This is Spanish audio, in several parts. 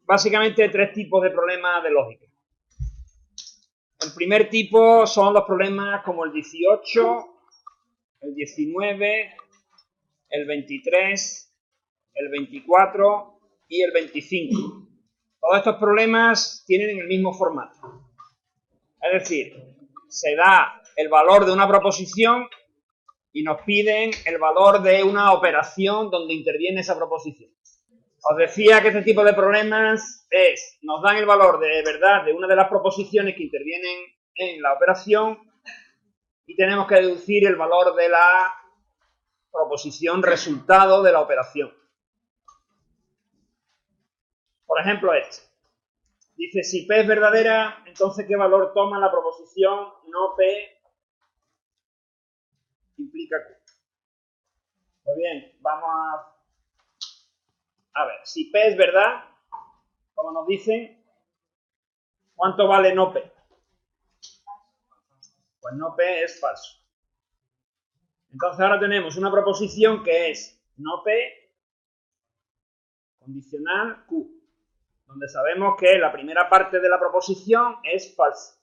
básicamente tres tipos de problemas de lógica. El primer tipo son los problemas como el 18, el 19, el 23, el 24 y el 25. Todos estos problemas tienen el mismo formato. Es decir, se da el valor de una proposición y nos piden el valor de una operación donde interviene esa proposición. Os decía que este tipo de problemas nos dan el valor de verdad de una de las proposiciones que intervienen en la operación y tenemos que deducir el valor de la proposición resultado de la operación. Por ejemplo, este. Dice, si P es verdadera, entonces ¿qué valor toma la proposición no P implica Q? Pues bien, vamos a ver. Si P es verdad, como nos dicen, ¿cuánto vale no P? Pues no P es falso. Entonces ahora tenemos una proposición que es no P condicional Q, donde sabemos que la primera parte de la proposición es falsa.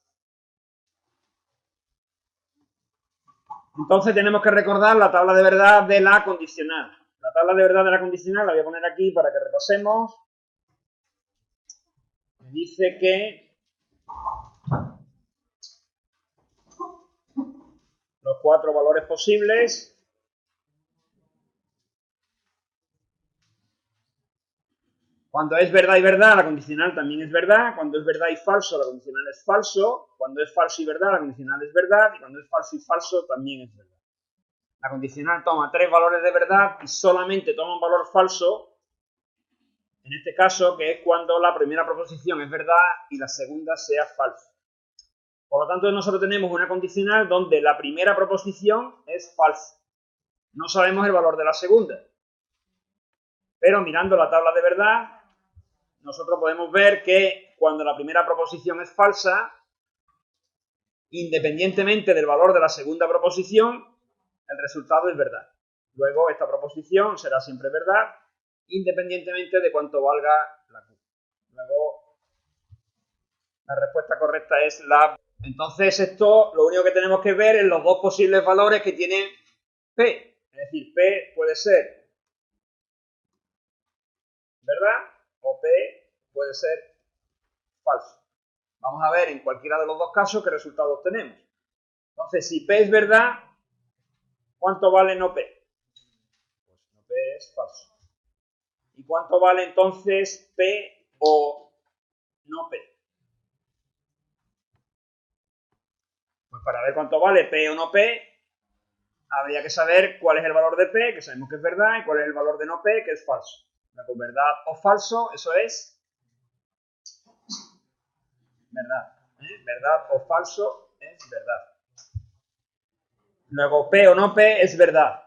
Entonces tenemos que recordar la tabla de verdad de la condicional. La tabla de verdad de la condicional la voy a poner aquí para que repasemos. Me dice que los cuatro valores posibles cuando es verdad y verdad, la condicional también es verdad. Cuando es verdad y falso, la condicional es falso. Cuando es falso y verdad, la condicional es verdad. Y cuando es falso y falso, también es verdad. La condicional toma tres valores de verdad y solamente toma un valor falso, en este caso, que es cuando la primera proposición es verdad y la segunda sea falsa. Por lo tanto, nosotros tenemos una condicional donde la primera proposición es falsa. No sabemos el valor de la segunda. Pero mirando la tabla de verdad, nosotros podemos ver que cuando la primera proposición es falsa, independientemente del valor de la segunda proposición, el resultado es verdad. Luego, esta proposición será siempre verdad, independientemente de cuánto valga la Q. Luego, la respuesta correcta es la... Entonces, esto lo único que tenemos que ver es los dos posibles valores que tiene P. Es decir, P puede ser verdad o P puede ser falso. Vamos a ver en cualquiera de los dos casos qué resultado obtenemos. Entonces, si P es verdad, ¿cuánto vale no P? Pues no P es falso. ¿Y cuánto vale entonces P o no P? Pues para ver cuánto vale P o no P, habría que saber cuál es el valor de P, que sabemos que es verdad, y cuál es el valor de no P, que es falso. Pues verdad o falso, eso es verdad. Verdad o falso es verdad. Luego P o no P es verdad.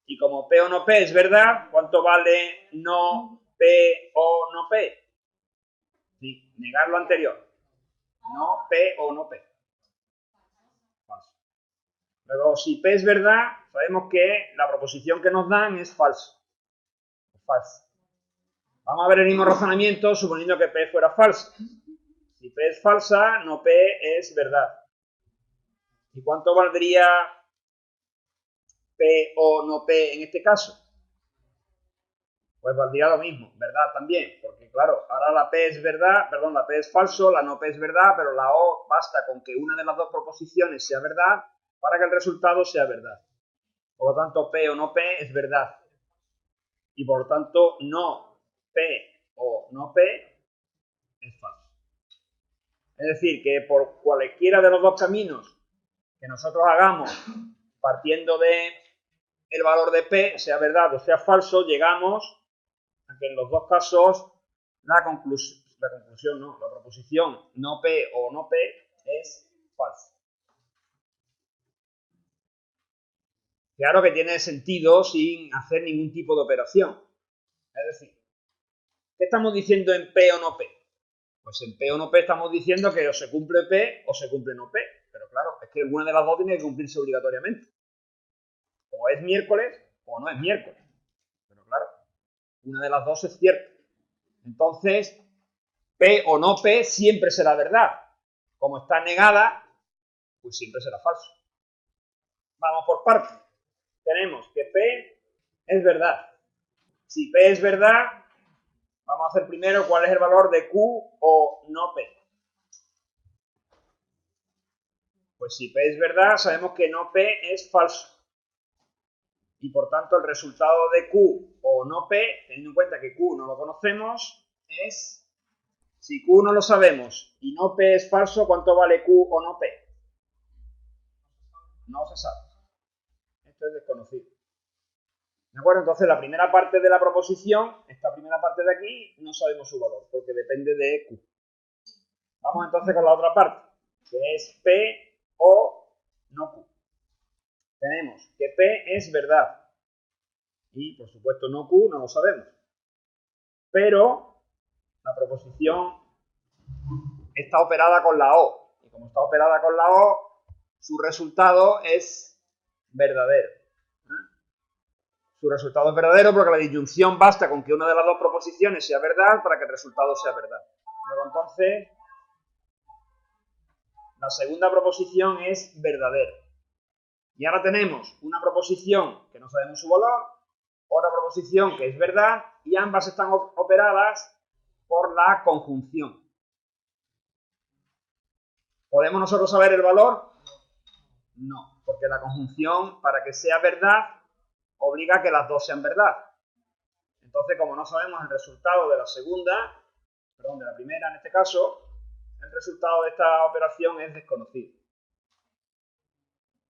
Y como P o no P es verdad, ¿cuánto vale no P o no P? Sí, negar lo anterior. No P o no P. Falso. Luego, si P es verdad, sabemos que la proposición que nos dan es falso. Falso. Vamos a ver el mismo razonamiento suponiendo que P fuera falsa. Si P es falsa, no P es verdad. ¿Y cuánto valdría P o no P en este caso? Pues valdría lo mismo, verdad también, porque claro, ahora la P es verdad, perdón, la P es falso, la no P es verdad, pero la O basta con que una de las dos proposiciones sea verdad para que el resultado sea verdad. Por lo tanto, P o no P es verdad. Y por lo tanto, no P o no P es falso. Es decir, que por cualquiera de los dos caminos que nosotros hagamos partiendo de el valor de P, sea verdad o sea falso, llegamos a que en los dos casos la proposición no P o no P es falsa. Claro que tiene sentido sin hacer ningún tipo de operación. Es decir, ¿qué estamos diciendo en P o no P? Pues en P o no P estamos diciendo que o se cumple P o se cumple no P. Pero claro, es que alguna de las dos tiene que cumplirse obligatoriamente. O es miércoles o no es miércoles. Pero claro, una de las dos es cierta. Entonces, P o no P siempre será verdad. Como está negada, pues siempre será falso. Vamos por partes. Tenemos que P es verdad. Si P es verdad, vamos a hacer primero cuál es el valor de Q o no P. Pues si P es verdad, sabemos que no P es falso. Y por tanto el resultado de Q o no P, teniendo en cuenta que Q no lo conocemos, es, si Q no lo sabemos y no P es falso, ¿cuánto vale Q o no P? No se sabe. Esto es desconocido. ¿De acuerdo? Entonces la primera parte de la proposición, esta primera parte de aquí, no sabemos su valor, porque depende de Q. Vamos entonces con la otra parte, que es P o no Q. Tenemos que P es verdad. Y, por supuesto, no Q, no lo sabemos. Pero la proposición está operada con la O. Y como está operada con la O, su resultado es verdadero. Su resultado es verdadero porque la disyunción basta con que una de las dos proposiciones sea verdad para que el resultado sea verdad. Luego, entonces, la segunda proposición es verdadera. Y ahora tenemos una proposición que no sabemos su valor, otra proposición que es verdad, y ambas están operadas por la conjunción. ¿Podemos nosotros saber el valor? No, porque la conjunción, para que sea verdad, obliga a que las dos sean verdad. Entonces, como no sabemos el resultado de la segunda, perdón, de la primera en este caso, el resultado de esta operación es desconocido.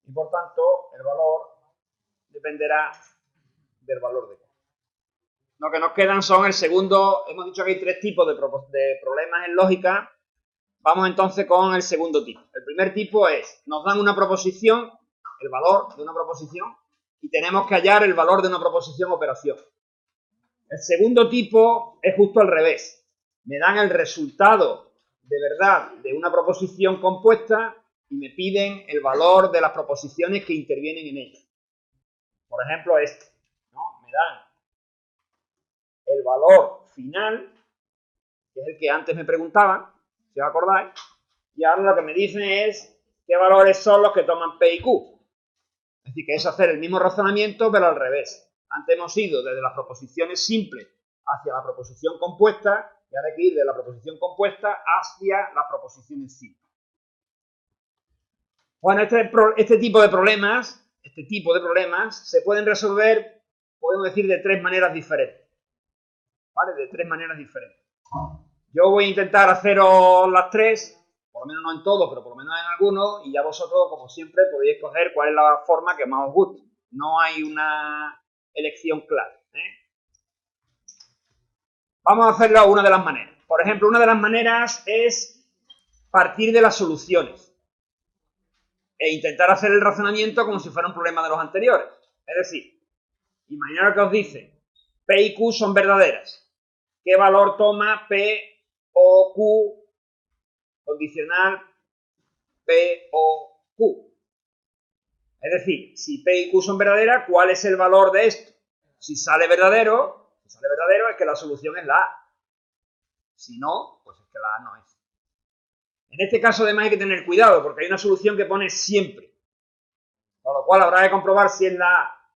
Y por tanto, el valor dependerá del valor de Q. Lo que nos quedan son el segundo, hemos dicho que hay tres tipos de problemas en lógica. Vamos entonces con el segundo tipo. El primer tipo es, nos dan una proposición, el valor de una proposición, y tenemos que hallar el valor de una proposición operación. El segundo tipo es justo al revés. Me dan el resultado de verdad de una proposición compuesta y me piden el valor de las proposiciones que intervienen en ella. Por ejemplo, este, ¿no? Me dan el valor final, que es el que antes me preguntaban, si os acordáis, y ahora lo que me dicen es qué valores son los que toman P y Q. Es decir, que es hacer el mismo razonamiento, pero al revés. Antes hemos ido desde las proposiciones simples hacia la proposición compuesta, y ahora hay que ir de la proposición compuesta hacia las proposiciones simples. Bueno, este tipo de problemas se pueden resolver, podemos decir, de tres maneras diferentes. ¿Vale? De tres maneras diferentes. Yo voy a intentar haceros las tres, por lo menos no en todos, pero por lo menos en algunos, y ya vosotros, como siempre, podéis escoger cuál es la forma que más os guste. No hay una elección clara. Vamos a hacerlo a una de las maneras. Por ejemplo, una de las maneras es partir de las soluciones e intentar hacer el razonamiento como si fuera un problema de los anteriores. Es decir, imaginaros que os dice P y Q son verdaderas. ¿Qué valor toma P o Q condicional P o Q? Es decir, si P y Q son verdaderas, ¿cuál es el valor de esto? Si sale verdadero es que la solución es la A. Si no, pues es que la A no es. En este caso además hay que tener cuidado porque hay una solución que pone siempre. Con lo cual habrá que comprobar si es la A,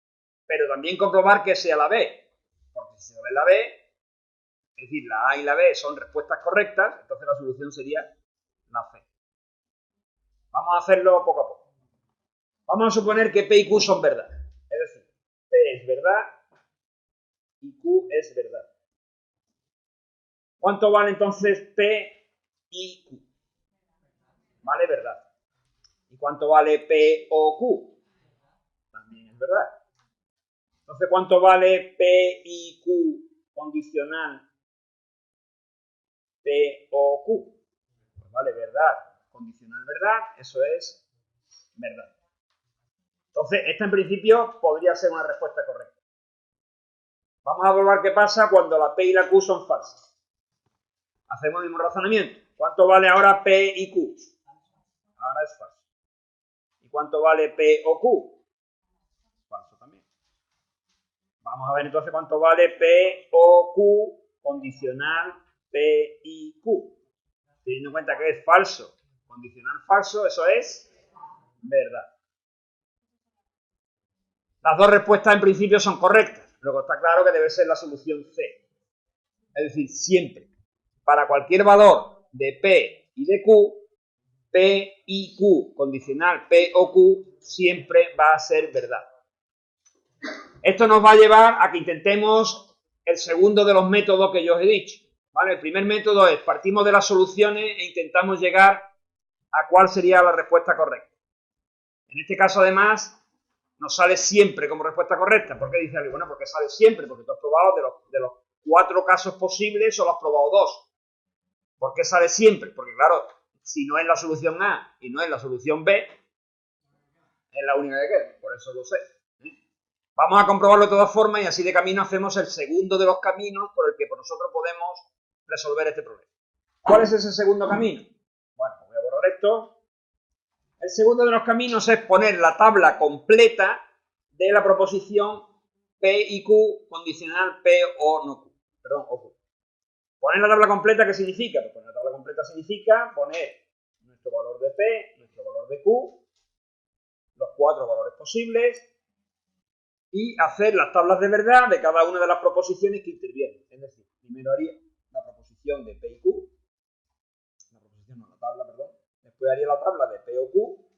pero también comprobar que sea la B. Porque si se ve la B, es decir, la A y la B son respuestas correctas, entonces la solución sería la C. Vamos a hacerlo poco a poco. Vamos a suponer que P y Q son verdad. Es decir, P es verdad y Q es verdad. ¿Cuánto vale entonces P y Q? Vale verdad. ¿Y cuánto vale P o Q? También es verdad. Entonces, ¿cuánto vale P y Q condicional P o Q? Pues vale verdad, condicional verdad, eso es verdad. Entonces, esta en principio podría ser una respuesta correcta. Vamos a probar qué pasa cuando la P y la Q son falsas. Hacemos el mismo razonamiento. ¿Cuánto vale ahora P y Q? Ahora es falso. ¿Y cuánto vale P o Q? Falso también. Vamos a ver entonces cuánto vale P o Q condicional P y Q. Teniendo en cuenta que es falso, condicional falso, eso es verdad. Las dos respuestas en principio son correctas. Luego está claro que debe ser la solución C. Es decir, siempre, para cualquier valor de P y de Q, P y Q, condicional P o Q, siempre va a ser verdad. Esto nos va a llevar a que intentemos el segundo de los métodos que yo os he dicho. ¿Vale? El primer método es, partimos de las soluciones e intentamos llegar a cuál sería la respuesta correcta. En este caso, además, nos sale siempre como respuesta correcta. ¿Por qué dice alguien? Bueno, porque sale siempre, porque tú has probado de los 4 casos posibles, solo has probado 2. ¿Por qué sale siempre? Porque, claro, si no es la solución A y no es la solución B, es la única que queda. Por eso lo sé. Vamos a comprobarlo de todas formas y así de camino hacemos el segundo de los caminos por el que nosotros podemos resolver este problema. ¿Cuál es ese segundo camino? Bueno, voy a borrar esto. El segundo de los caminos es poner la tabla completa de la proposición P y Q condicional P o no Q. Perdón, o Q. Poner la tabla completa, ¿qué significa? Pues poner la tabla completa significa poner nuestro valor de P, nuestro valor de Q, los 4 valores posibles y hacer las tablas de verdad de cada una de las proposiciones que intervienen. Es decir, primero haría la proposición de P y Q, la tabla, perdón. Después haría la tabla de P o Q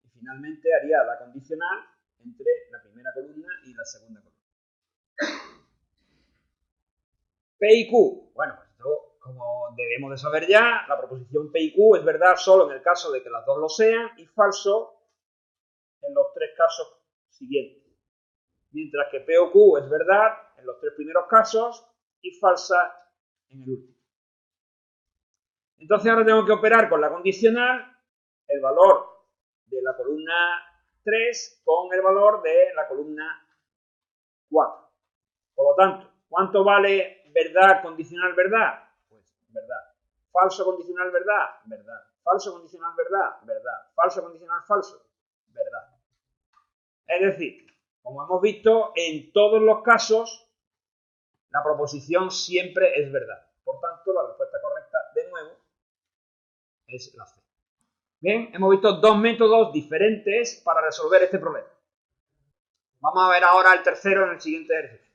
y finalmente haría la condicional entre la primera columna y la segunda columna. P y Q. Bueno, pues esto, como debemos de saber ya, la proposición P y Q es verdad solo en el caso de que las dos lo sean y falso en los 3 casos siguientes. Mientras que P o Q es verdad en los 3 primeros casos y falsa en el último. Entonces ahora tengo que operar con la condicional el valor de la columna 3 con el valor de la columna 4. Por lo tanto, ¿cuánto vale verdad condicional verdad? Pues verdad. Falso condicional verdad, verdad. Falso condicional verdad, verdad. Falso condicional falso, verdad. Es decir, como hemos visto, en todos los casos la proposición siempre es verdad. Por tanto, la respuesta correcta, de nuevo, es la C. Bien, hemos visto 2 métodos diferentes para resolver este problema. Vamos a ver ahora el tercero en el siguiente ejercicio.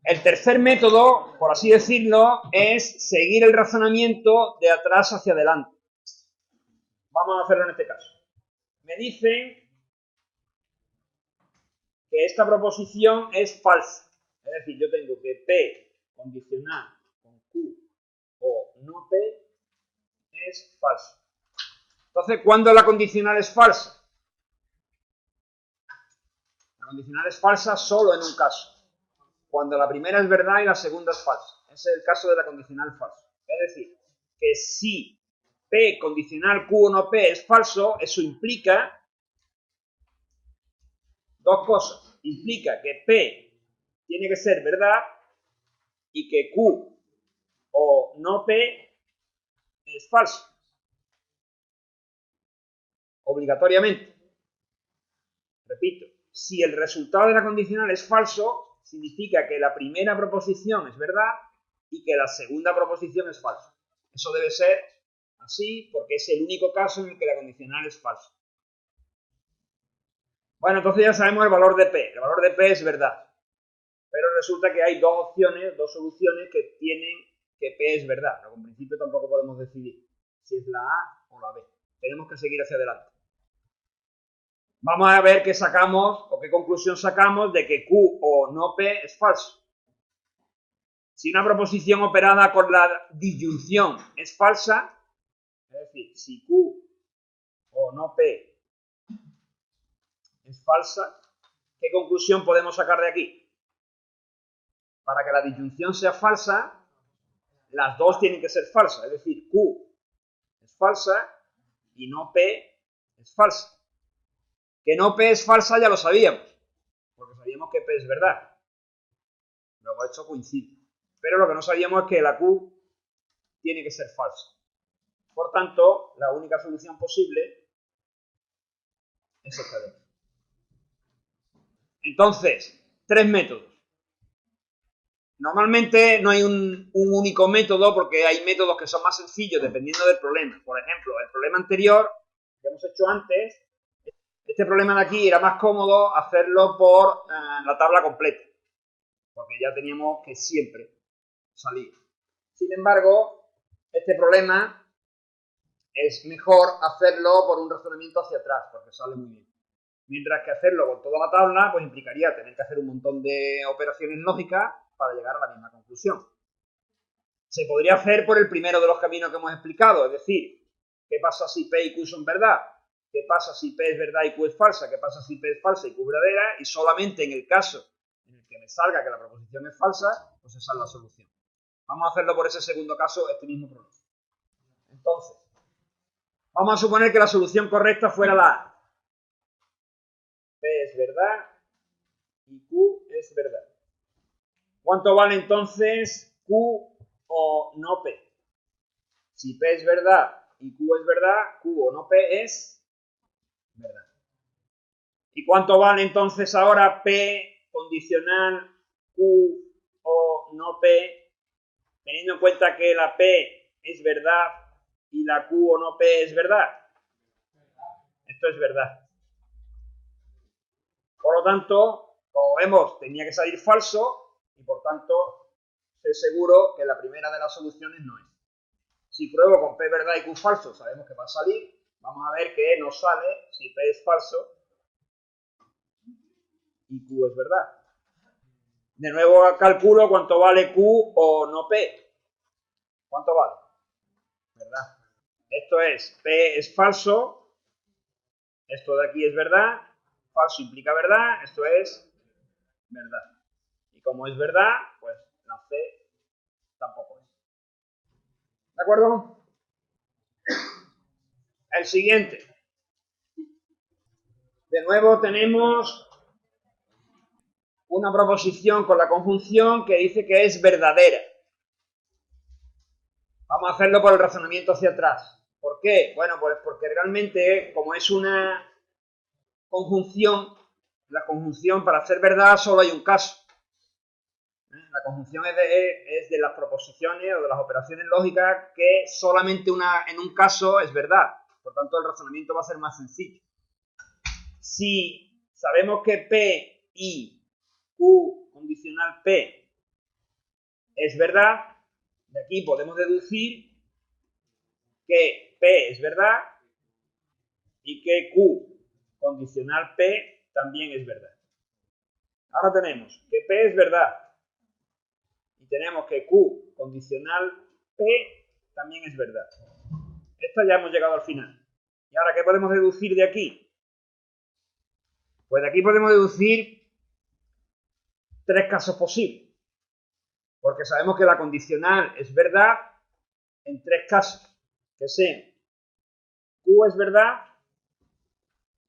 El tercer método, por así decirlo, es seguir el razonamiento de atrás hacia adelante. Vamos a hacerlo en este caso. Me dicen que esta proposición es falsa. Es decir, yo tengo que P condicional con Q o no P es falso. Entonces, ¿cuándo la condicional es falsa? La condicional es falsa solo en un caso. Cuando la primera es verdad y la segunda es falsa. Ese es el caso de la condicional falsa. Es decir, que si P condicional Q o no P es falso, eso implica 2 cosas. Implica que P tiene que ser verdad y que Q o no P es falso. Obligatoriamente. Repito, si el resultado de la condicional es falso, significa que la primera proposición es verdad y que la segunda proposición es falsa. Eso debe ser así porque es el único caso en el que la condicional es falsa. Bueno, entonces ya sabemos el valor de P. El valor de P es verdad. Pero resulta que hay 2 opciones, 2 soluciones que tienen que P es verdad. Pero en principio tampoco podemos decidir si es la A o la B. Tenemos que seguir hacia adelante. Vamos a ver qué sacamos o qué conclusión sacamos de que Q o no P es falso. Si una proposición operada con la disyunción es falsa, es decir, si Q o no P es falsa, ¿qué conclusión podemos sacar de aquí? Para que la disyunción sea falsa, las dos tienen que ser falsas, es decir, Q es falsa y no P es falsa. Que no P es falsa ya lo sabíamos, porque sabíamos que P es verdad. Luego esto coincide. Pero lo que no sabíamos es que la Q tiene que ser falsa. Por tanto, la única solución posible es esta de aquí. Entonces, 3 métodos. Normalmente no hay un único método porque hay métodos que son más sencillos dependiendo del problema. Por ejemplo, el problema anterior que hemos hecho antes, este problema de aquí era más cómodo hacerlo por la tabla completa, porque ya teníamos que siempre salir. Sin embargo, este problema es mejor hacerlo por un razonamiento hacia atrás, porque sale muy bien. Mientras que hacerlo con toda la tabla, pues implicaría tener que hacer un montón de operaciones lógicas para llegar a la misma conclusión. Se podría hacer por el primero de los caminos que hemos explicado, es decir, ¿qué pasa si P y Q son verdad? ¿Qué pasa si P es verdad y Q es falsa? ¿Qué pasa si P es falsa y Q es verdadera? Y solamente en el caso en el que me salga que la proposición es falsa, pues esa es la solución. Vamos a hacerlo por ese segundo caso, este mismo problema. Entonces, vamos a suponer que la solución correcta fuera la A. P es verdad y Q es verdad. ¿Cuánto vale entonces Q o no P? Si P es verdad y Q es verdad, Q o no P es verdad. ¿Y cuánto vale entonces ahora P condicional Q o no P, teniendo en cuenta que la P es verdad y la Q o no P es verdad? Esto es verdad. Por lo tanto, como vemos, tenía que salir falso y por tanto sé seguro que la primera de las soluciones no es. Si pruebo con P verdad y Q falso, sabemos que va a salir. Vamos a ver que no sale si P es falso y Q es verdad. De nuevo calculo cuánto vale Q o no P. ¿Cuánto vale? ¿Verdad? Esto es, P es falso, esto de aquí es verdad, falso implica verdad, esto es verdad. Y como es verdad, pues la C tampoco es. ¿De acuerdo? El siguiente. De nuevo tenemos una proposición con la conjunción que dice que es verdadera. Vamos a hacerlo por el razonamiento hacia atrás. ¿Por qué? Bueno, pues porque realmente, como es una conjunción, la conjunción para ser verdad solo hay un caso. La conjunción es de las proposiciones o de las operaciones lógicas que solamente en un caso es verdad. Por tanto, el razonamiento va a ser más sencillo. Si sabemos que P y Q condicional P es verdad, de aquí podemos deducir que P es verdad y que Q condicional P también es verdad. Ahora tenemos que P es verdad y tenemos que Q condicional P también es verdad. Esta ya hemos llegado al final. ¿Y ahora qué podemos deducir de aquí? Pues de aquí podemos deducir tres casos posibles. Porque sabemos que la condicional es verdad en tres casos. Que sean Q es verdad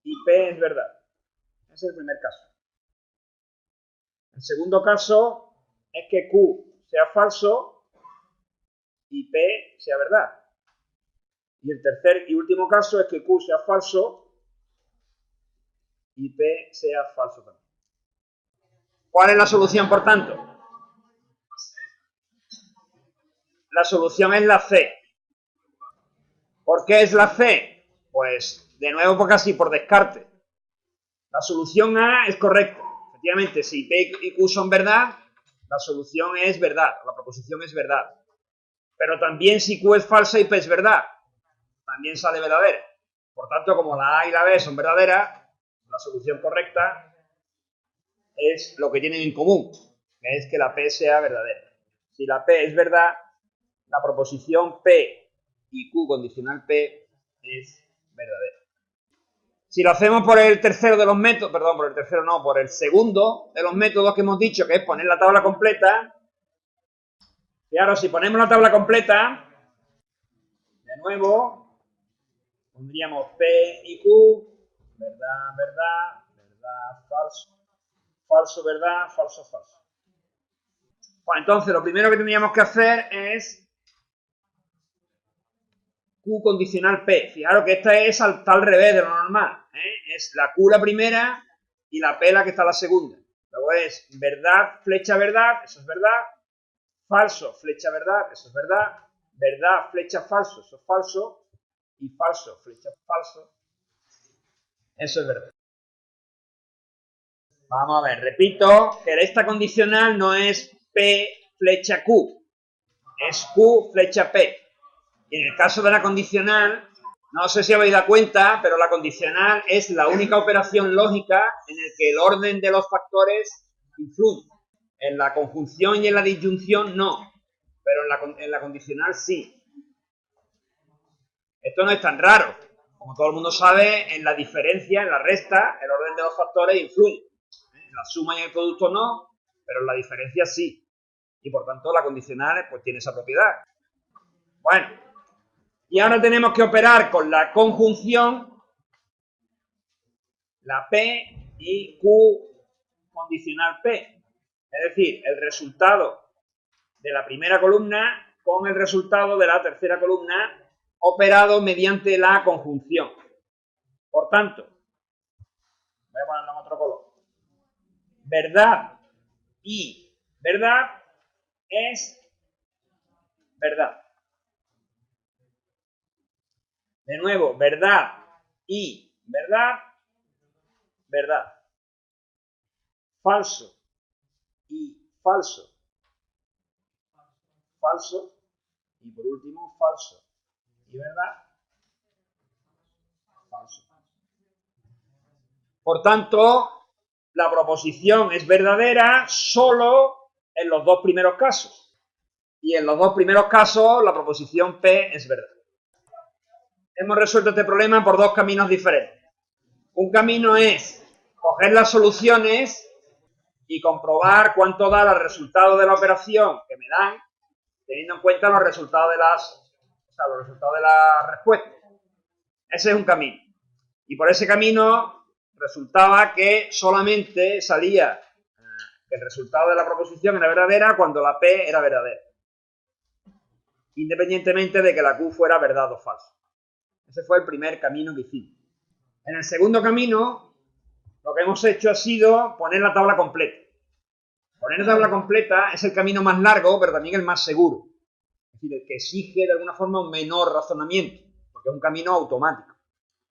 y P es verdad. Ese es el primer caso. El segundo caso es que Q sea falso y P sea verdad. Y el tercer y último caso es que Q sea falso y P sea falso también. ¿Cuál es la solución, por tanto? La solución es la C. ¿Por qué es la C? Pues, de nuevo, porque así, por descarte. La solución A es correcta. Efectivamente, si P y Q son verdad, la solución es verdad, la proposición es verdad. Pero también si Q es falsa y P es verdad, también sale verdadera. Por tanto, como la A y la B son verdaderas, la solución correcta es lo que tienen en común, que es que la P sea verdadera. Si la P es verdad, la proposición P y Q condicional P es verdadera. Si lo hacemos por el tercero de los métodos, perdón, por el tercero no, por el segundo de los métodos que hemos dicho, que es poner la tabla completa, y ahora si ponemos la tabla completa, de nuevo, pondríamos P y Q, verdad, verdad, verdad, falso, falso, verdad, falso, falso. Bueno, entonces lo primero que tendríamos que hacer es Q condicional P. Fijaros que esta está al revés de lo normal. Es la Q la primera y la P la que está la segunda. Luego es verdad, flecha verdad, eso es verdad. falso, flecha verdad, eso es verdad, verdad, flecha falso, eso es falso, y falso, flecha falso, eso es verdad. Vamos a ver, repito que esta condicional no es P flecha Q, es Q flecha P. Y en el caso de la condicional, no sé si habéis dado cuenta, pero la condicional es la única operación lógica en la que el orden de los factores influye. En la conjunción y en la disyunción no, pero en la condicional sí. Esto no es tan raro. Como todo el mundo sabe, en la diferencia, en la resta, el orden de los factores influye. En la suma y en el producto no, pero en la diferencia sí. Y por tanto la condicional pues tiene esa propiedad. Bueno, y ahora tenemos que operar con la conjunción, la P y Q condicional P. Es decir, el resultado de la primera columna con el resultado de la tercera columna operado mediante la conjunción. Por tanto, voy a ponerlo en otro color. Verdad y verdad es verdad. De nuevo, verdad y verdad, verdad. Falso y falso, falso. Y por último, falso y verdad, falso. Por tanto, la proposición es verdadera solo en los dos primeros casos. Y en los dos primeros casos, la proposición P es verdad. Hemos resuelto este problema por dos caminos diferentes. Un camino es coger las soluciones y comprobar cuánto da el resultado de la operación que me dan, teniendo en cuenta los resultados de la respuesta. Ese es un camino. Y por ese camino resultaba que solamente salía el resultado de la proposición era verdadera cuando la P era verdadera, independientemente de que la Q fuera verdad o falso. Ese fue el primer camino que hicimos. En el segundo camino, lo que hemos hecho ha sido poner la tabla completa. Poner la tabla completa es el camino más largo, pero también el más seguro. Es decir, el que exige de alguna forma un menor razonamiento, porque es un camino automático.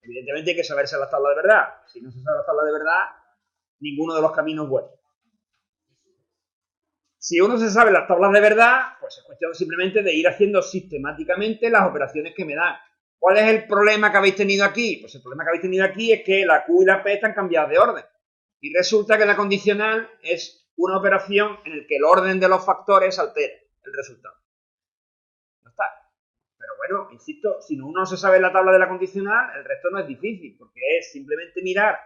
Evidentemente hay que saberse las tablas de verdad. Si no se sabe las tablas de verdad, ninguno de los caminos es bueno. Si uno se sabe las tablas de verdad, pues es cuestión simplemente de ir haciendo sistemáticamente las operaciones que me dan. ¿Cuál es el problema que habéis tenido aquí? Pues el problema que habéis tenido aquí es que la Q y la P están cambiadas de orden. Y resulta que la condicional es una operación en la que el orden de los factores altera el resultado. No está. Pero bueno, insisto, si uno no se sabe la tabla de la condicional, el resto no es difícil, porque es simplemente mirar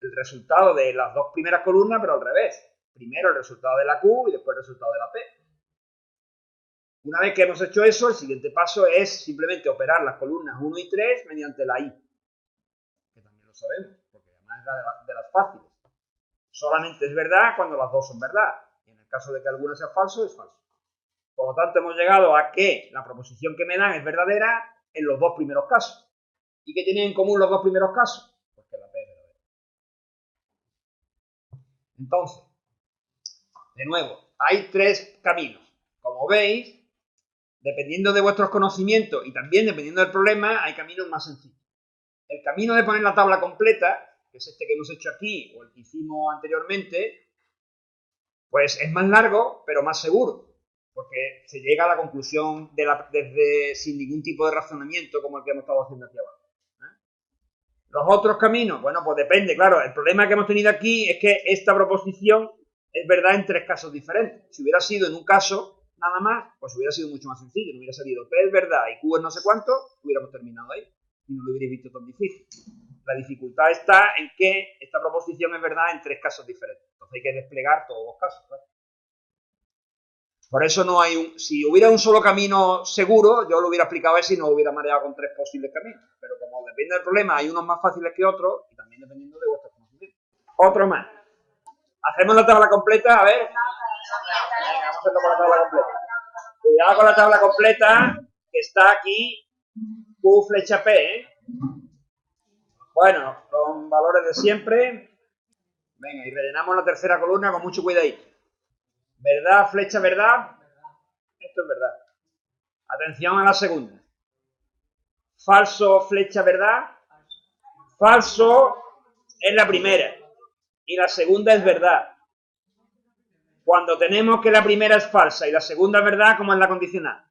el resultado de las dos primeras columnas, pero al revés. Primero el resultado de la Q y después el resultado de la P. Una vez que hemos hecho eso, el siguiente paso es simplemente operar las columnas 1 y 3 mediante la I. Que también lo sabemos, porque además es de las fáciles. Solamente es verdad cuando las dos son verdad. Y en el caso de que alguno sea falso, es falso. Por lo tanto, hemos llegado a que la proposición que me dan es verdadera en los dos primeros casos. ¿Y qué tienen en común los dos primeros casos? Pues que la P es verdadera. Entonces, de nuevo, hay tres caminos. Como veis, dependiendo de vuestros conocimientos y también dependiendo del problema, hay caminos más sencillos. El camino de poner la tabla completa, que es este que hemos hecho aquí o el que hicimos anteriormente, pues es más largo, pero más seguro, porque se llega a la conclusión sin ningún tipo de razonamiento como el que hemos estado haciendo aquí abajo. Los otros caminos, bueno, pues depende, claro, el problema que hemos tenido aquí es que esta proposición es verdad en tres casos diferentes. Si hubiera sido en un caso nada más, pues hubiera sido mucho más sencillo, no hubiera salido P es verdad y Q es no sé cuánto, hubiéramos terminado ahí y no lo hubierais visto tan difícil. La dificultad está en que esta proposición es verdad en tres casos diferentes. Entonces hay que desplegar todos los casos, ¿vale? Por eso no hay si hubiera un solo camino seguro, yo lo hubiera explicado así y no lo hubiera mareado con tres posibles caminos. Pero como depende del problema, hay unos más fáciles que otros y también dependiendo de vuestros conocimientos. Otro más. Hacemos la tabla completa, a ver. Venga, vamos a hacerlo con la tabla completa. Cuidado con la tabla completa, que está aquí, Q flecha P, ¿eh? Bueno, con valores de siempre. Venga, y rellenamos la tercera columna con mucho cuidadito. Verdad, flecha, verdad. Esto es verdad. Atención a la segunda. Falso, flecha, verdad. Falso es la primera. Y la segunda es verdad. Cuando tenemos que la primera es falsa y la segunda es verdad, ¿cómo es la condicional?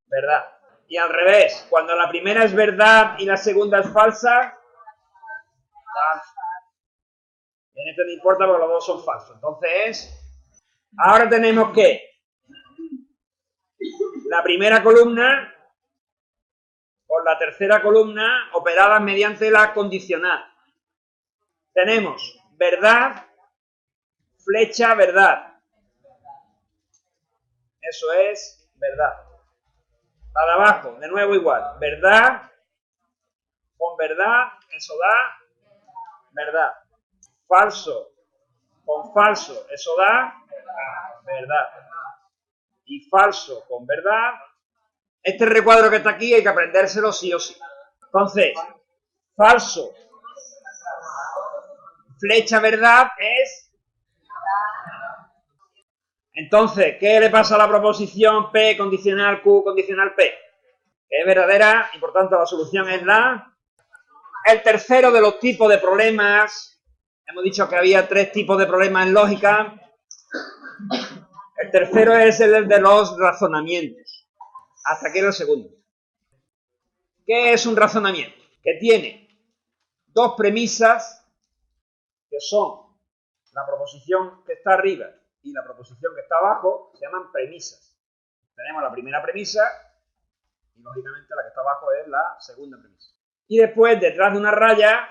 Verdad. Y al revés, cuando la primera es verdad y la segunda es falsa, falso. En este no importa porque los dos son falsos. Entonces, ahora tenemos que la primera columna con la tercera columna operadas mediante la condicional. Tenemos verdad, flecha, verdad. Eso es verdad. La de abajo, de nuevo igual. Verdad, con verdad, eso da verdad. Falso, con falso, eso da verdad. Y falso con verdad. Este recuadro que está aquí hay que aprendérselo sí o sí. Entonces, falso, flecha, verdad es... Entonces, ¿qué le pasa a la proposición P condicional Q condicional P? Que es verdadera y por tanto la solución es la... El tercero de los tipos de problemas, hemos dicho que había 3 tipos de problemas en lógica. El tercero es el de los razonamientos. Hasta aquí era el segundo. ¿Qué es un razonamiento? Que tiene 2 premisas, que son la proposición que está arriba y la proposición que está abajo, se llaman premisas. Tenemos la primera premisa y lógicamente la que está abajo es la segunda premisa. Y después, detrás de una raya,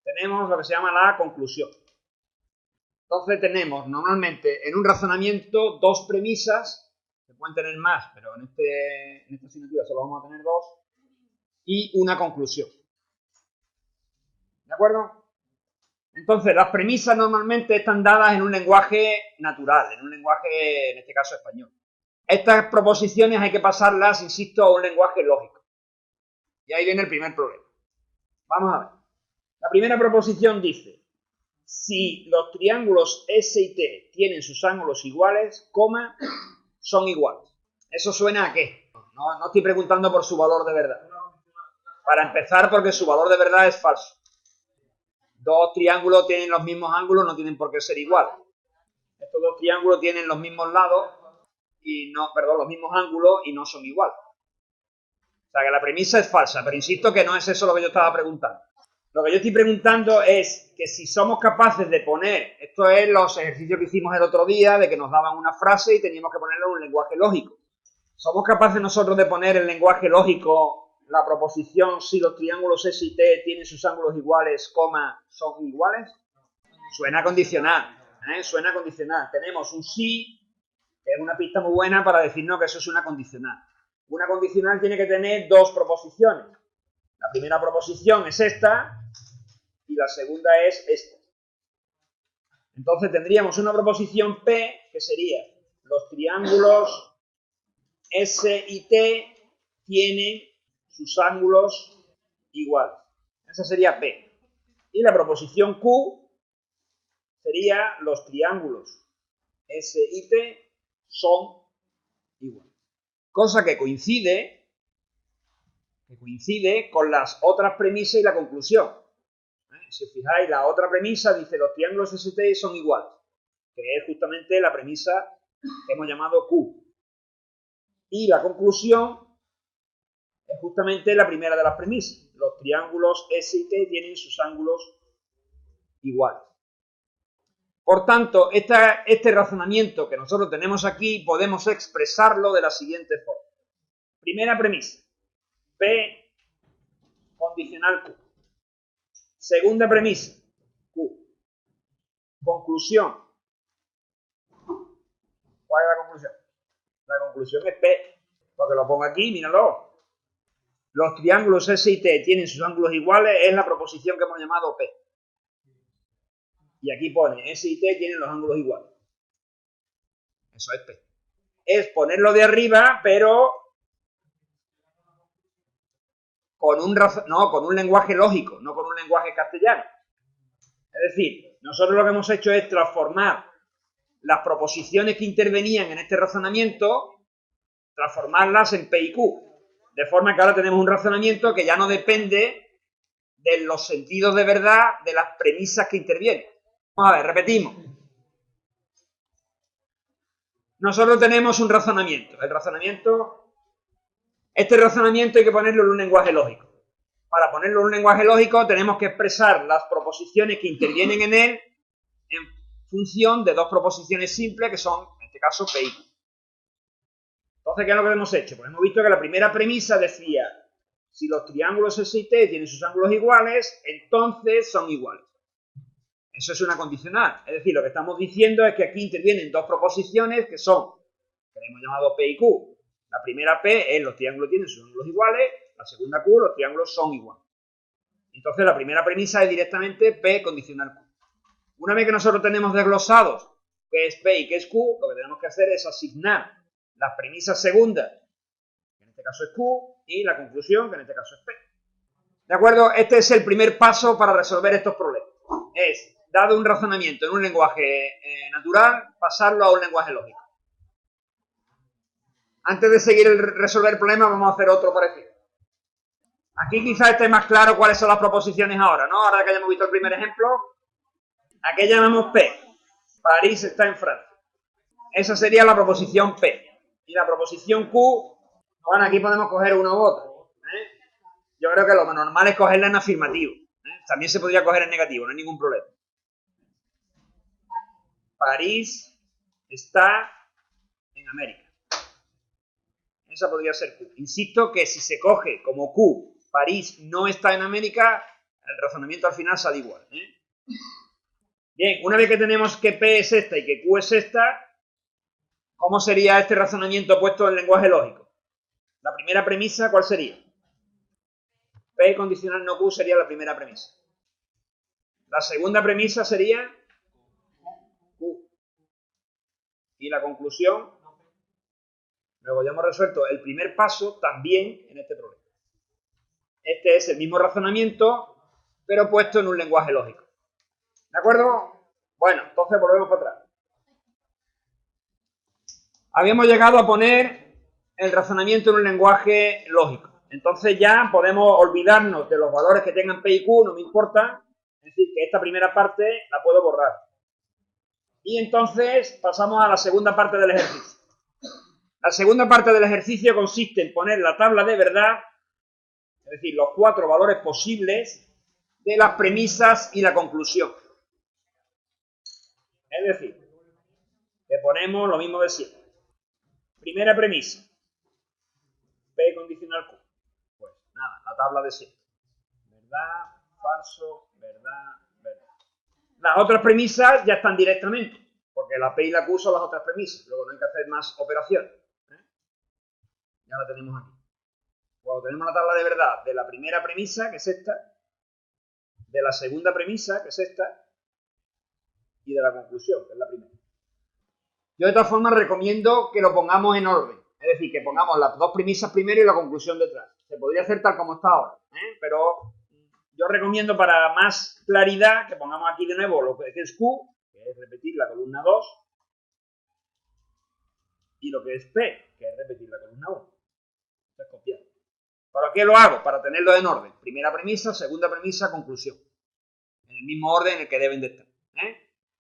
tenemos lo que se llama la conclusión. Entonces tenemos normalmente en un razonamiento 2 premisas, se pueden tener más, pero en esta asignatura solo vamos a tener 2, y una conclusión. ¿De acuerdo? Entonces las premisas normalmente están dadas en un lenguaje natural, en un lenguaje, en este caso, español. Estas proposiciones hay que pasarlas, insisto, a un lenguaje lógico. Y ahí viene el primer problema. Vamos a ver. La primera proposición dice, si los triángulos S y T tienen sus ángulos iguales, coma, son iguales. ¿Eso suena a qué? No estoy preguntando por su valor de verdad. Para empezar, porque su valor de verdad es falso. 2 triángulos tienen los mismos ángulos, no tienen por qué ser iguales. Estos 2 triángulos tienen los mismos lados, los mismos ángulos y no son iguales. O sea que la premisa es falsa, pero insisto que no es eso lo que yo estaba preguntando. Lo que yo estoy preguntando es que si somos capaces de poner, esto es los ejercicios que hicimos el otro día, de que nos daban una frase y teníamos que ponerlo en un lenguaje lógico. ¿Somos capaces nosotros de poner en lenguaje lógico la proposición si los triángulos S y T tienen sus ángulos iguales, coma, son iguales? Suena condicional, suena condicional. Tenemos un sí, que es una pista muy buena para decirnos que eso es una condicional. Una condicional tiene que tener 2 proposiciones. La primera proposición es esta y la segunda es esta. Entonces tendríamos una proposición P que sería los triángulos S y T tienen sus ángulos iguales. Esa sería P. Y la proposición Q sería los triángulos S y T son iguales. Cosa que coincide con las otras premisas y la conclusión. Si os fijáis, la otra premisa dice los triángulos S y T son iguales, que es justamente la premisa que hemos llamado Q. Y la conclusión es justamente la primera de las premisas. Los triángulos S y T tienen sus ángulos iguales. Por tanto, este razonamiento que nosotros tenemos aquí podemos expresarlo de la siguiente forma. Primera premisa. P condicional Q. Segunda premisa, Q. Conclusión. ¿Cuál es la conclusión? La conclusión es P, porque lo pongo aquí, míralo. Los triángulos S y T tienen sus ángulos iguales, es la proposición que hemos llamado P. Y aquí pone S y T tienen los ángulos iguales. Eso es P. Es ponerlo de arriba, pero con un lenguaje lógico, no con un lenguaje castellano. Es decir, nosotros lo que hemos hecho es transformar las proposiciones que intervenían en este razonamiento, transformarlas en P y Q. De forma que ahora tenemos un razonamiento que ya no depende de los sentidos de verdad de las premisas que intervienen. Vamos a ver, repetimos. Nosotros tenemos un razonamiento. Este razonamiento hay que ponerlo en un lenguaje lógico. Para ponerlo en un lenguaje lógico tenemos que expresar las proposiciones que intervienen en él en función de dos proposiciones simples que son, en este caso, P y Q. Entonces, ¿qué es lo que hemos hecho? Pues hemos visto que la primera premisa decía, si los triángulos X y T tienen sus ángulos iguales, entonces son iguales. Eso es una condicional. Es decir, lo que estamos diciendo es que aquí intervienen dos proposiciones que son, que hemos llamado P y Q. La primera P es los triángulos tienen sus ángulos iguales, la segunda Q, los triángulos son iguales. Entonces, la primera premisa es directamente P condicional Q. Una vez que nosotros tenemos desglosados qué es P y qué es Q, lo que tenemos que hacer es asignar las premisas segundas, que en este caso es Q, y la conclusión, que en este caso es P. ¿De acuerdo? Este es el primer paso para resolver estos problemas. Es, dado un razonamiento en un lenguaje natural, pasarlo a un lenguaje lógico. Antes de seguir resolver el problema, vamos a hacer otro parecido. Aquí quizás esté más claro cuáles son las proposiciones ahora, ¿no? Ahora que hayamos visto el primer ejemplo, ¿a qué llamamos P? París está en Francia. Esa sería la proposición P. Y la proposición Q, bueno, aquí podemos coger una u otra. Yo creo que lo más normal es cogerla en afirmativo. También se podría coger en negativo, no hay ningún problema. París está en América. Esa podría ser Q. Insisto que si se coge como Q, París no está en América, el razonamiento al final sale igual. Bien, una vez que tenemos que P es esta y que Q es esta, ¿cómo sería este razonamiento puesto en lenguaje lógico? La primera premisa, ¿cuál sería? P condicional no Q sería la primera premisa. La segunda premisa sería Q. Y la conclusión, luego ya hemos resuelto el primer paso también en este problema. Este es el mismo razonamiento, pero puesto en un lenguaje lógico. ¿De acuerdo? Bueno, entonces volvemos para atrás. Habíamos llegado a poner el razonamiento en un lenguaje lógico. Entonces ya podemos olvidarnos de los valores que tengan P y Q, no me importa. Es decir, que esta primera parte la puedo borrar. Y entonces pasamos a la segunda parte del ejercicio. La segunda parte del ejercicio consiste en poner la tabla de verdad, es decir, los 4 valores posibles de las premisas y la conclusión. Es decir, que ponemos lo mismo de siempre. Primera premisa. P condicional Q. Pues nada, la tabla de siempre. Verdad, falso, verdad, verdad. Las otras premisas ya están directamente, porque la P y la Q son las otras premisas. Luego no hay que hacer más operaciones. Ya la tenemos aquí. Cuando tenemos la tabla de verdad de la primera premisa, que es esta, de la segunda premisa, que es esta, y de la conclusión, que es la primera. Yo de todas formas recomiendo que lo pongamos en orden. Es decir, que pongamos las dos premisas primero y la conclusión detrás. Se podría hacer tal como está ahora, pero yo recomiendo para más claridad que pongamos aquí de nuevo lo que es Q, que es repetir la columna 2, y lo que es P, que es repetir la columna 1. Esto es copiar. ¿Para qué lo hago? Para tenerlo en orden. Primera premisa, segunda premisa, conclusión. En el mismo orden en el que deben de estar.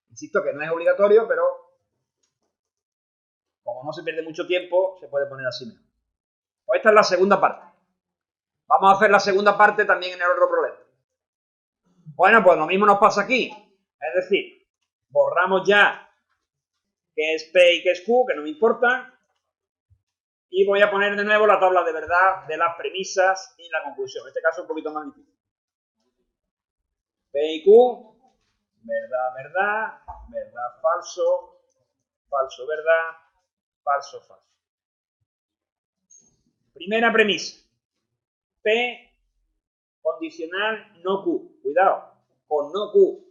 Insisto que no es obligatorio, pero como no se pierde mucho tiempo, se puede poner así mismo. Pues esta es la segunda parte. Vamos a hacer la segunda parte también en el otro problema. Bueno, pues lo mismo nos pasa aquí. Es decir, borramos ya qué es P y qué es Q, que no me importa. Y voy a poner de nuevo la tabla de verdad de las premisas y la conclusión. En este caso un poquito más difícil. P y Q, verdad, verdad, verdad, falso, falso, verdad, falso, falso. Primera premisa. P condicional no Q. Cuidado, con no Q.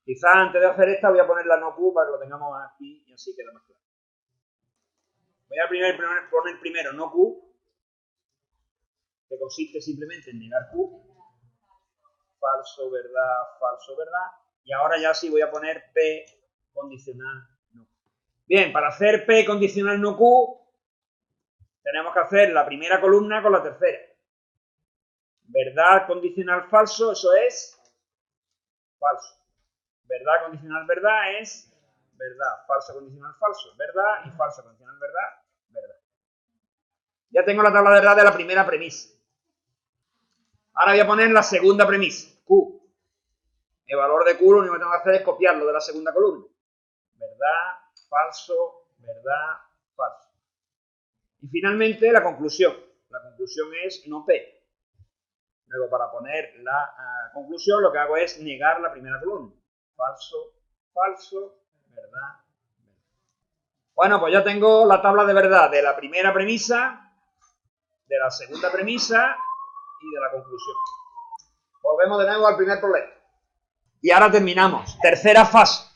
Quizás antes de hacer esta voy a poner la no Q para que lo tengamos aquí y así queda más claro. Voy a poner primero no Q, que consiste simplemente en negar Q. Falso, verdad, y ahora ya sí voy a poner P condicional no Q. Bien, para hacer P condicional no Q, tenemos que hacer la primera columna con la tercera. Verdad condicional falso, eso es falso. Verdad condicional verdad es verdad. Falso condicional falso, verdad. Y falso condicional verdad, verdad. Ya tengo la tabla de verdad de la primera premisa. Ahora voy a poner la segunda premisa, Q. El valor de Q lo único que tengo que hacer es copiarlo de la segunda columna. Verdad, falso, verdad, falso. Y finalmente la conclusión. La conclusión es no P. Luego, para poner la conclusión, lo que hago es negar la primera columna. Falso, falso, verdad, verdad. Bueno, pues ya tengo la tabla de verdad de la primera premisa, de la segunda premisa y de la conclusión. Volvemos de nuevo al primer problema. Y ahora terminamos. Tercera fase.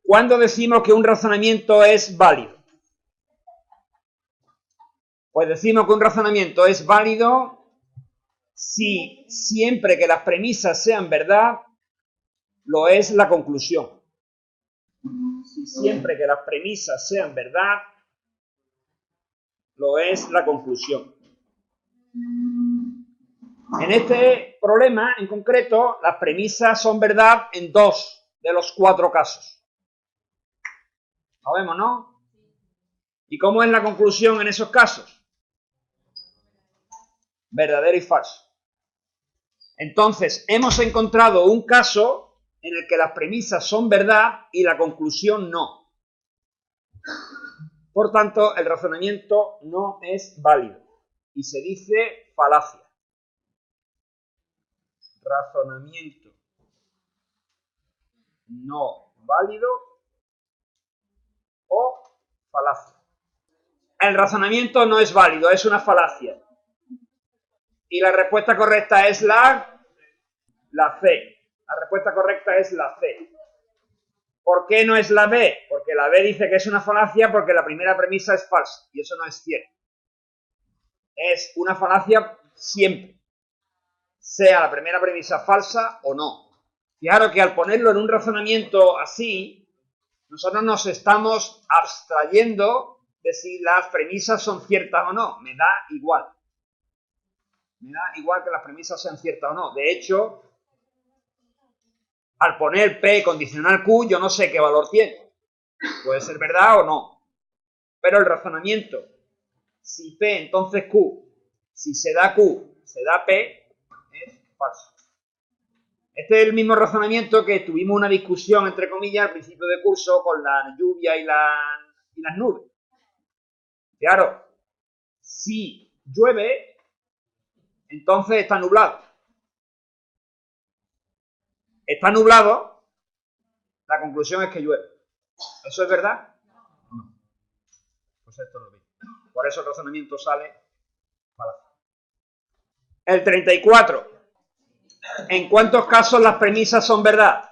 ¿Cuándo decimos que un razonamiento es válido? Pues decimos que un razonamiento es válido si siempre que las premisas sean verdad, lo es la conclusión. Si siempre que las premisas sean verdad, lo es la conclusión. En este problema, en concreto, las premisas son verdad en 2 de los 4 casos. ¿Lo vemos, no? ¿Y cómo es la conclusión en esos casos? Verdadero y falso. Entonces, hemos encontrado un caso en el que las premisas son verdad y la conclusión no. Por tanto, el razonamiento no es válido y se dice falacia. Razonamiento no válido o falacia. El razonamiento no es válido, es una falacia. Y la respuesta correcta es la C. La respuesta correcta es la C. ¿Por qué no es la B? Porque la B dice que es una falacia porque la primera premisa es falsa. Y eso no es cierto. Es una falacia siempre. Sea la primera premisa falsa o no. Fijaros que al ponerlo en un razonamiento así, nosotros nos estamos abstrayendo de si las premisas son ciertas o no. Me da igual. Me da igual que las premisas sean ciertas o no. De hecho, al poner P condicional Q, yo no sé qué valor tiene. Puede ser verdad o no. Pero el razonamiento, si P, entonces Q. Si se da Q, se da P, es falso. Este es el mismo razonamiento que tuvimos una discusión, entre comillas, al principio de curso con la lluvia y las nubes. Claro, si llueve, entonces está nublado. Está nublado, la conclusión es que llueve. ¿Eso es verdad? No. Pues esto es lo mismo. Por eso el razonamiento sale falaz. El 34. ¿En cuántos casos las premisas son verdad?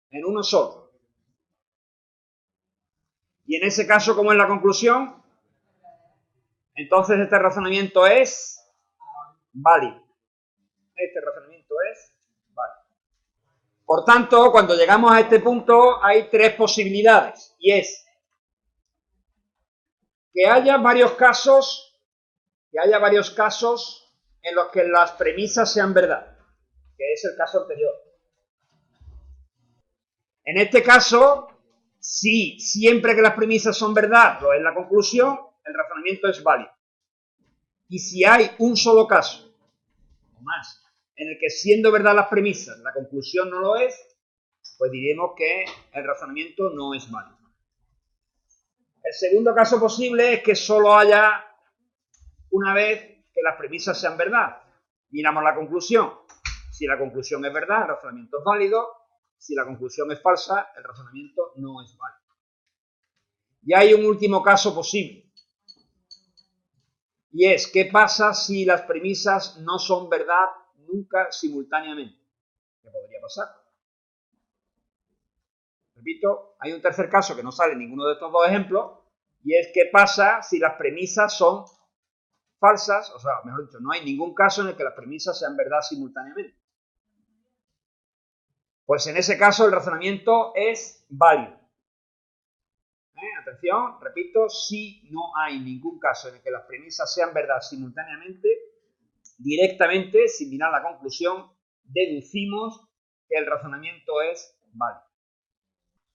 En uno solo. Y en ese caso, ¿cómo es la conclusión? Entonces este razonamiento es válido. Este razonamiento es válido. Por tanto, cuando llegamos a este punto, hay 3 posibilidades. Y es que haya varios casos en los que las premisas sean verdad, que es el caso anterior. En este caso, si siempre que las premisas son verdad, lo es la conclusión, el razonamiento es válido. Y si hay un solo caso, o más, en el que siendo verdad las premisas, la conclusión no lo es, pues diremos que el razonamiento no es válido. El segundo caso posible es que solo haya una vez que las premisas sean verdad. Miramos la conclusión. Si la conclusión es verdad, el razonamiento es válido. Si la conclusión es falsa, el razonamiento no es válido. Y hay un último caso posible. Y es, ¿qué pasa si las premisas no son verdad nunca simultáneamente? ¿Qué podría pasar? Repito, hay un tercer caso que no sale en ninguno de estos 2 ejemplos, y es ¿qué pasa si las premisas son falsas? O sea, mejor dicho, no hay ningún caso en el que las premisas sean verdad simultáneamente. pues en ese caso el razonamiento es válido. Atención, repito, si no hay ningún caso en el que las premisas sean verdad simultáneamente, directamente, sin mirar la conclusión, deducimos que el razonamiento es válido.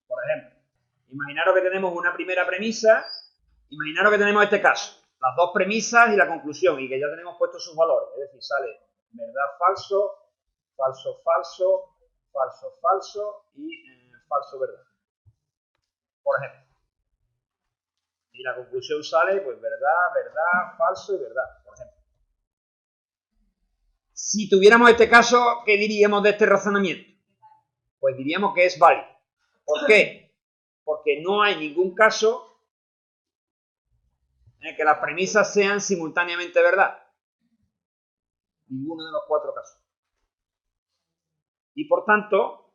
Por ejemplo, imaginaros que tenemos una primera premisa, imaginaros que tenemos este caso, las dos premisas y la conclusión, y que ya tenemos puestos sus valores, es decir, sale verdad, falso, falso, falso, falso, falso y falso, verdad. Por ejemplo. Y la conclusión sale, pues, verdad, verdad, falso y verdad, por ejemplo. Si tuviéramos este caso, ¿qué diríamos de este razonamiento? Pues diríamos que es válido. ¿Por qué? Porque no hay ningún caso en el que las premisas sean simultáneamente verdad. Ninguno de los cuatro casos. Y por tanto,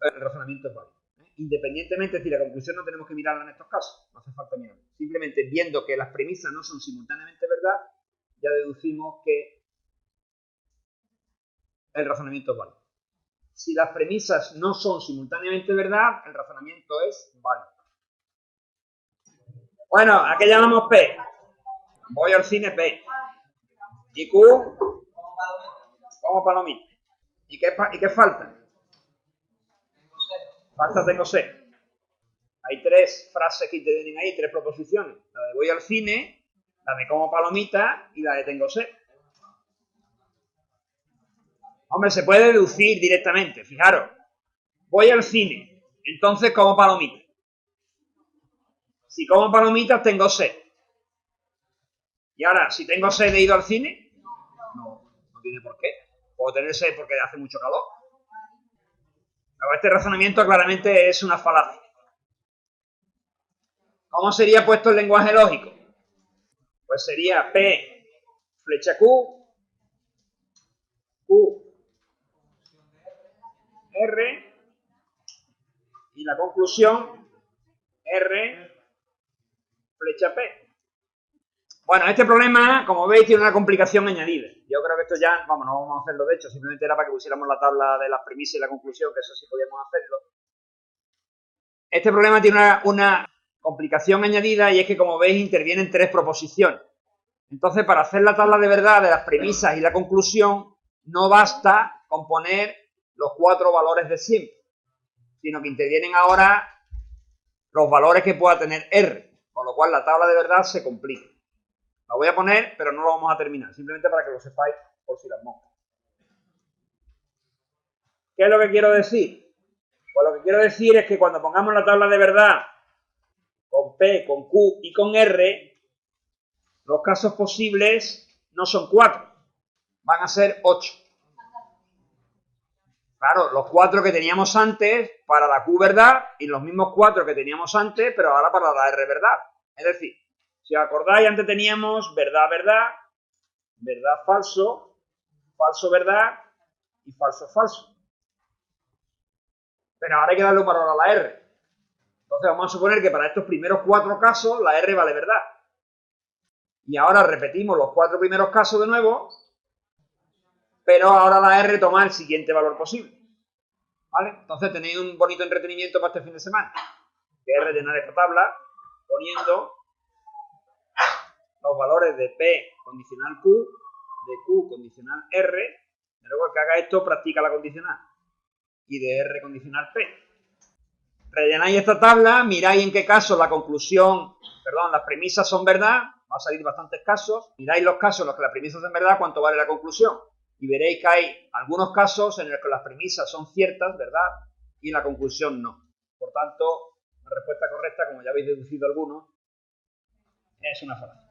el razonamiento es válido. Independientemente, es decir, la conclusión no tenemos que mirarla en estos casos, no hace falta mirarla. Simplemente viendo que las premisas no son simultáneamente verdad, ya deducimos que el razonamiento es válido. Si las premisas no son simultáneamente verdad, el razonamiento es válido. Bueno, ¿a qué llamamos P? Voy al cine P. ¿Y Q? Como palomita. ¿Y qué falta? Falta tengo C. Hay tres frases que intervienen ahí, tres proposiciones. La de voy al cine, la de como palomita y la de tengo sed. Hombre, se puede deducir directamente, fijaros. Voy al cine, entonces como palomita. Si como palomitas, tengo sed. Y ahora, si tengo sed de ir al cine, no tiene por qué. Puedo tener sed porque hace mucho calor. Pero este razonamiento claramente es una falacia. ¿Cómo sería puesto el lenguaje lógico? Pues sería P, flecha Q, Q, R, y la conclusión, R, flecha P. Bueno, este problema, como veis, tiene una complicación añadida. Yo creo que esto ya, vamos, no vamos a hacerlo de hecho, simplemente era para que pusiéramos la tabla de las premisas y la conclusión, que eso sí podíamos hacerlo. Este problema tiene una complicación añadida y es que, como veis, intervienen tres proposiciones. Entonces, para hacer la tabla de verdad de las premisas y la conclusión, no basta con poner los cuatro valores de siempre, sino que intervienen ahora los valores que pueda tener R, con lo cual la tabla de verdad se complica. La voy a poner, pero no lo vamos a terminar, simplemente para que lo sepáis por si las moscas. ¿Qué es lo que quiero decir? Pues lo que quiero decir es que cuando pongamos la tabla de verdad con P, con Q y con R, los casos posibles no son 4, van a ser 8. Claro, los 4 que teníamos antes para la Q verdad y los mismos 4 que teníamos antes, pero ahora para la R verdad. Es decir, si os acordáis, antes teníamos verdad, verdad, verdad, falso, falso, verdad y falso, falso. Pero ahora hay que darle un valor a la R. Entonces vamos a suponer que para estos primeros 4 casos la R vale verdad. Y ahora repetimos los 4 primeros casos de nuevo, pero ahora la R toma el siguiente valor posible. ¿Vale? Entonces tenéis un bonito entretenimiento para este fin de semana, que es rellenar esta tabla poniendo los valores de P condicional Q, de Q condicional R, y luego el que haga esto practica la condicional, y de R condicional P. Rellenáis esta tabla, miráis en qué casos la conclusión, perdón, las premisas son verdad, va a salir bastantes casos, miráis los casos en los que las premisas son verdad, cuánto vale la conclusión, y veréis que hay algunos casos en los que las premisas son ciertas, verdad, y la conclusión no. Por tanto, la respuesta correcta, como ya habéis deducido algunos, es una falacia.